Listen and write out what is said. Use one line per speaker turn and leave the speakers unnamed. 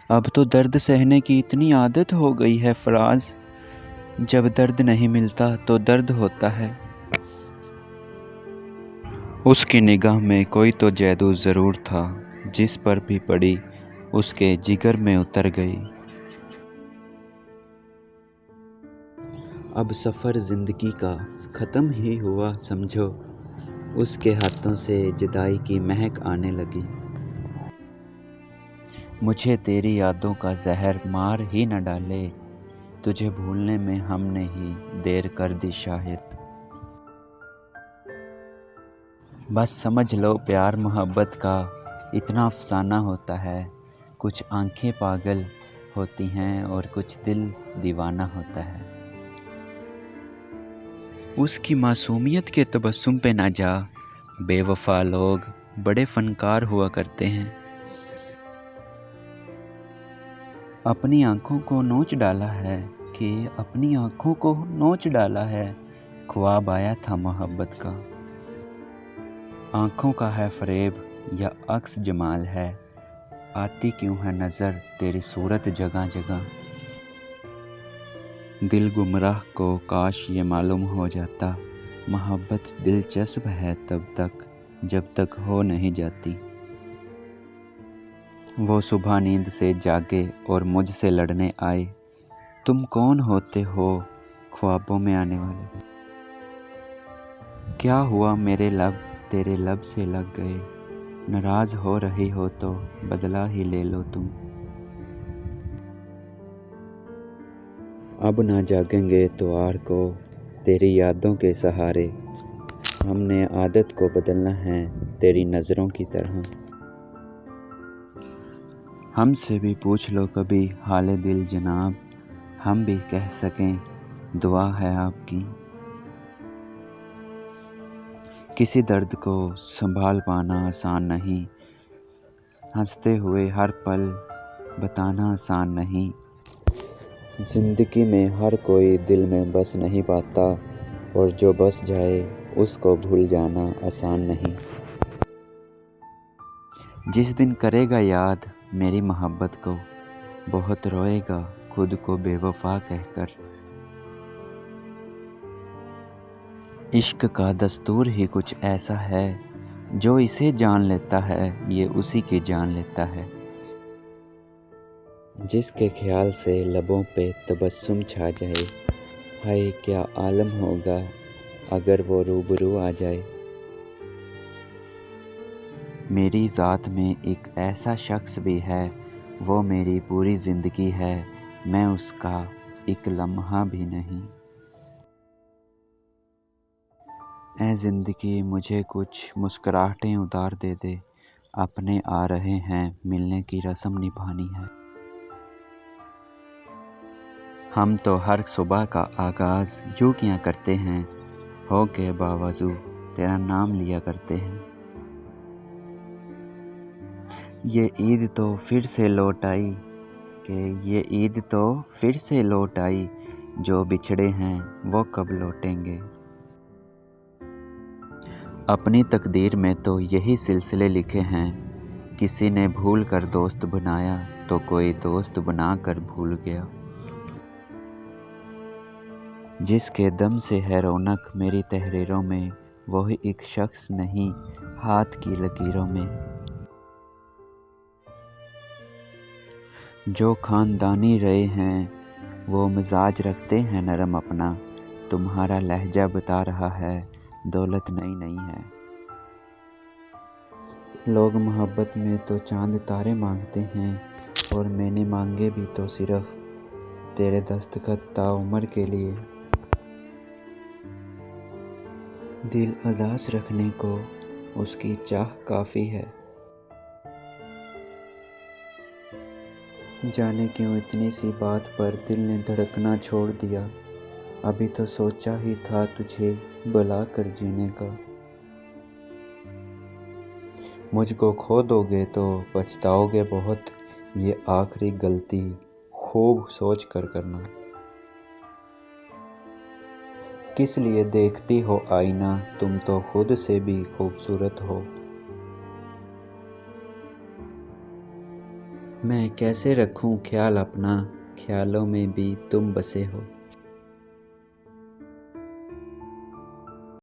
اب تو درد سہنے کی اتنی عادت ہو گئی ہے فراز، جب درد نہیں ملتا تو درد ہوتا ہے۔ اس کی نگاہ میں کوئی تو جادو ضرور تھا، جس پر بھی پڑی اس کے جگر میں اتر گئی۔ اب سفر زندگی کا ختم ہی ہوا سمجھو، اس کے ہاتھوں سے جدائی کی مہک آنے لگی۔ مجھے تیری یادوں کا زہر مار ہی نہ ڈالے، تجھے بھولنے میں ہم نے ہی دیر کر دی شاید۔ بس سمجھ لو پیار محبت کا اتنا افسانہ ہوتا ہے، کچھ آنکھیں پاگل ہوتی ہیں اور کچھ دل دیوانہ ہوتا ہے۔ اس کی معصومیت کے تبسم پہ نہ جا، بے وفا لوگ بڑے فنکار ہوا کرتے ہیں۔ اپنی آنکھوں کو نوچ ڈالا ہے کہ اپنی آنکھوں کو نوچ ڈالا ہے، خواب آیا تھا محبت کا۔ آنکھوں کا ہے فریب یا عکس جمال ہے، آتی کیوں ہے نظر تیری صورت جگہ جگہ۔ دل گمراہ کو کاش یہ معلوم ہو جاتا، محبت دلچسپ ہے تب تک جب تک ہو نہیں جاتی۔ وہ صبح نیند سے جاگے اور مجھ سے لڑنے آئے، تم کون ہوتے ہو خوابوں میں آنے والے؟ کیا ہوا میرے لب تیرے لب سے لگ گئے، ناراض ہو رہی ہو تو بدلہ ہی لے لو تم۔ اب نہ جاگیں گے اتوار کو تیری یادوں کے سہارے، ہم نے عادت کو بدلنا ہے تیری نظروں کی طرح۔ ہم سے بھی پوچھ لو کبھی حال دل جناب، ہم بھی کہہ سکیں دعا ہے آپ کی۔ کسی درد کو سنبھال پانا آسان نہیں، ہنستے ہوئے ہر پل بتانا آسان نہیں۔ زندگی میں ہر کوئی دل میں بس نہیں پاتا، اور جو بس جائے اس کو بھول جانا آسان نہیں۔ جس دن کرے گا یاد میری محبت کو، بہت روئے گا خود کو بے وفا کہہ کر۔ عشق کا دستور ہی کچھ ایسا ہے، جو اسے جان لیتا ہے یہ اسی کی جان لیتا ہے۔ جس کے خیال سے لبوں پہ تبسم چھا جائے، ہائے کیا عالم ہوگا اگر وہ روبرو آ جائے۔ میری ذات میں ایک ایسا شخص بھی ہے، وہ میری پوری زندگی ہے، میں اس کا ایک لمحہ بھی نہیں۔ اے زندگی مجھے کچھ مسکراہٹیں ادھار دے دے، اپنے آ رہے ہیں ملنے کی رسم نبھانی ہے۔ ہم تو ہر صبح کا آغاز یوں کیا کرتے ہیں، ہو کے باوضو تیرا نام لیا کرتے ہیں۔ یہ عید تو پھر سے لوٹ آئی کہ یہ عید تو پھر سے لوٹ آئی، جو بچھڑے ہیں وہ کب لوٹیں گے۔ اپنی تقدیر میں تو یہی سلسلے لکھے ہیں، کسی نے بھول کر دوست بنایا تو کوئی دوست بنا کر بھول گیا۔ جس کے دم سے ہے رونق میری تحریروں میں، وہی ایک شخص نہیں ہاتھ کی لکیروں میں۔ جو خاندانی رہے ہیں وہ مزاج رکھتے ہیں نرم اپنا، تمہارا لہجہ بتا رہا ہے دولت نئی نئی ہے۔ لوگ محبت میں تو چاند تارے مانگتے ہیں، اور میں نے مانگے بھی تو صرف تیرے دستخط تا عمر کے لیے۔ دل اداس رکھنے کو اس کی چاہ کافی ہے، جانے کیوں اتنی سی بات پر دل نے دھڑکنا چھوڑ دیا، ابھی تو سوچا ہی تھا تجھے بلا کر جینے کا۔ مجھ کو کھو دو گے تو پچھتاؤ گے بہت، یہ آخری غلطی خوب سوچ کر کرنا۔ کس لیے دیکھتی ہو آئینہ، تم تو خود سے بھی خوبصورت ہو۔ میں کیسے رکھوں خیال اپنا، خیالوں میں بھی تم بسے ہو۔